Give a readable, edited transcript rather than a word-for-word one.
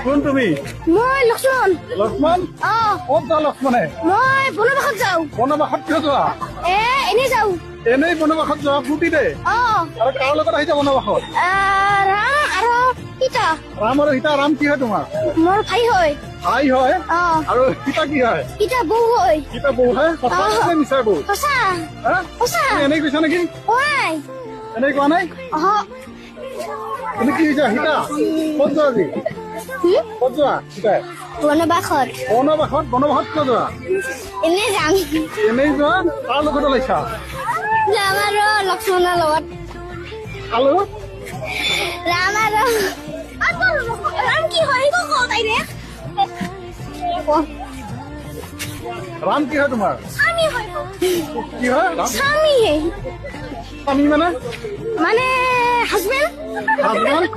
কোন তুমি মই লক্ষ্মণ লক্ষ্মণ ক'ত যোৱা লক্ষ্মণে মই বনবাসত যাওঁ বনবাসত কিয় যোৱা এনেই যাওঁ এনেই বনবাসত যোৱা ফূৰ্তিতে আৰু কাৰ লগত আহিছা বনবাসত ৰাম আৰু সীতা ৰাম আৰু সীতা ৰাম কি হয় তোমাৰ মোৰ ভাই হয় ভাই হয় আৰু সীতা কি হয় সীতা বৌ হয় সীতা বৌ হয় সঁচা নে মিছাৰ বৌ সঁচা হা সঁচা তুমি এনেই কৈছা নেকি ঐ এনেই কোৱা নাই তুমি কি কৈছা সীতা ক'ত যোৱা আজি ক'ত যোৱা সীতাই বনবাসত বনবাসত কিয় যোৱা এনেই যাম এনেই যোৱা কাৰ লগত ওলাইছা ৰাম আৰু লক্ষ্মণৰ লগত আৰু ৰাম আৰু ৰাম কি হয় তাইৰে ৰাম কি হয় তোমাৰ স্বামী হয় কি হয় ৰাম স্বামী স্বামী মানে মানে হাজবেণ্ড হাজবেণ্ড